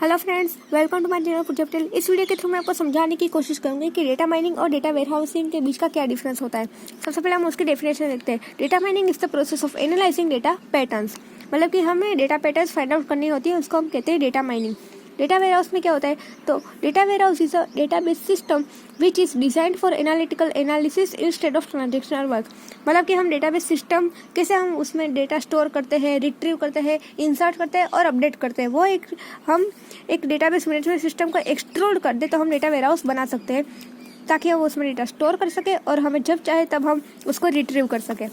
Hello friends, welcome to my channel projectile. इस video के through मैं आपको समझाने की कोशिश करूंगी कि डेटा माइनिंग और डेटा वेयरहाउसिंग के बीच का क्या डिफरेंस होता है। सबसे पहले हम उसकी डेफिनेशन देखते हैं। Data mining is the process of analysing data patterns, मतलब कि हमें डेटा पैटर्न्स फाइंड आउट करनी होती है, उसको हम कहते हैं डेटा माइनिंग। डेटा वेयरहाउस में क्या होता है, तो data warehouse is a database system which is designed for analytical analysis instead of transactional work. मतलब कि हम डेटाबेस सिस्टम कैसे हम उसमें डेटा स्टोर करते हैं, रिट्रीव करते हैं, इंसर्ट करते हैं और अपडेट करते हैं, वो हम एक डेटाबेस मैनेजमेंट सिस्टम को एक्सट्रूड कर दे तो हम डेटा वेयरहाउस बना सकते हैं, ताकि हम उसमें डेटा स्टोर कर सके और हमें जब चाहे तब हम उसको रिट्रीव कर सके।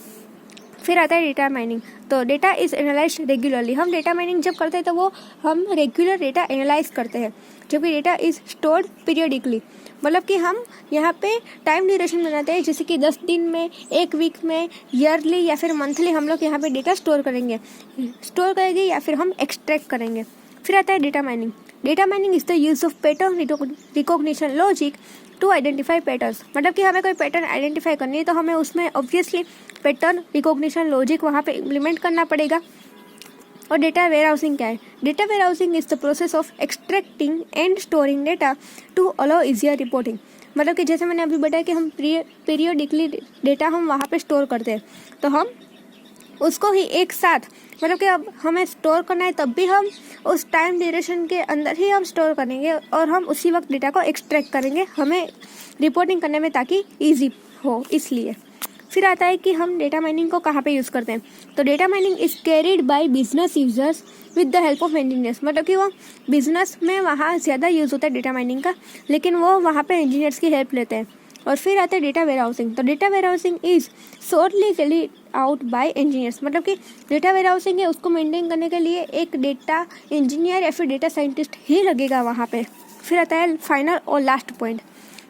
फिर आता है डेटा माइनिंग। तो डेटा इज एनालाइज रेगुलरली। हम डेटा माइनिंग जब करते हैं तो वो हम रेगुलर डेटा एनालाइज करते हैं, जबकि डेटा इज स्टोर्ड पीरियडिकली। मतलब कि हम यहाँ पे टाइम ड्यूरेशन बनाते हैं, जैसे कि 10 दिन में, 1 वीक में, ईयरली या फिर मंथली हम लोग यहाँ पे डेटा स्टोर करेंगे या फिर हम एक्सट्रैक्ट करेंगे। फिर आता है data mining. Data mining is the use of pattern recognition logic to identify patterns. मतलब कि हमें कोई पैटर्न आइडेंटिफाई करनी है तो हमें उसमें ऑब्वियसली पैटर्न रिकॉग्निशन लॉजिक वहाँ पे इम्प्लीमेंट करना पड़ेगा। और डेटा वेयरहाउसिंग क्या है? Data warehousing is the process of extracting and storing data to allow easier reporting. मतलब कि जैसे मैंने अभी बताया कि हम पीरियडिकली डेटा हम वहाँ पे स्टोर करते हैं, तो हम उसको ही एक साथ, मतलब कि अब हमें स्टोर करना है तब भी हम उस टाइम ड्यूरेशन के अंदर ही हम स्टोर करेंगे और हम उसी वक्त डेटा को एक्सट्रैक्ट करेंगे, हमें रिपोर्टिंग करने में ताकि इजी हो, इसलिए। फिर आता है कि हम डेटा माइनिंग को कहाँ पे यूज़ करते हैं। तो data mining is carried by business users with the help of engineers. मतलब कि वो बिजनेस में वहाँ ज़्यादा यूज़ होता है डेटा माइनिंग का, लेकिन वो वहाँ पे इंजीनियर्स की हेल्प लेते हैं। और फिर आता है डेटा वेयरहाउसिंग। तो data warehousing is solely carried out by engineers. मतलब कि डेटा वेयरहाउसिंग है, उसको मेंटेन करने के लिए एक डेटा इंजीनियर या फिर डेटा साइंटिस्ट ही लगेगा वहाँ पे। फिर आता है फाइनल और last point,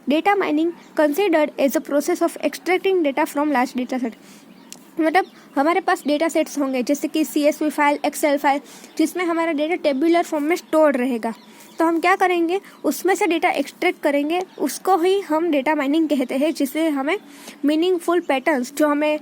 data mining considered as a process of extracting data from large data set. मतलब हमारे पास डेटा सेट्स होंगे, जैसे कि CSV फाइल, एक्सेल फाइल, जिसमें हमारा डेटा टेबुलर फॉर्म में स्टोर्ड रहेगा। तो हम क्या करेंगे, उसमें से डेटा एक्सट्रैक्ट करेंगे, उसको ही हम डेटा माइनिंग कहते हैं, जिससे हमें मीनिंगफुल पैटर्न्स जो हमें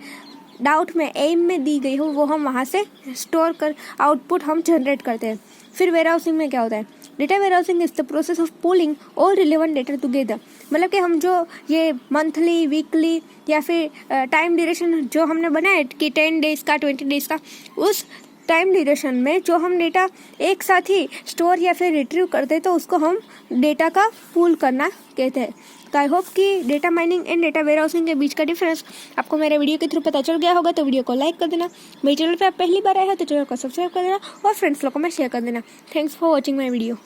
डाउट में, एम में दी गई हो, वो हम वहाँ से स्टोर कर आउटपुट हम जनरेट करते हैं। फिर वेयरहाउसिंग में क्या होता है? Data warehousing is the process of pulling all relevant data together. मतलब कि हम जो ये मंथली, वीकली या फिर टाइम ड्यूरेशन जो हमने बनाया कि 10 डेज का, 20 डेज का, उस टाइम ड्यूरेशन में जो हम डेटा एक साथ ही स्टोर या फिर रिट्रीव करते हैं, तो उसको हम डेटा का पूल करना कहते हैं। तो आई होप कि data mining and data warehousing के बीच का डिफरेंस आपको मेरे वीडियो के थ्रू पता चल गया होगा। तो वीडियो को लाइक कर देना, मेरे चैनल पे आप पहली बार आए हो तो चैनल को सब्सक्राइब कर देना और फ्रेंड्स लोगों को में शेयर कर देना। Thanks for watching my video.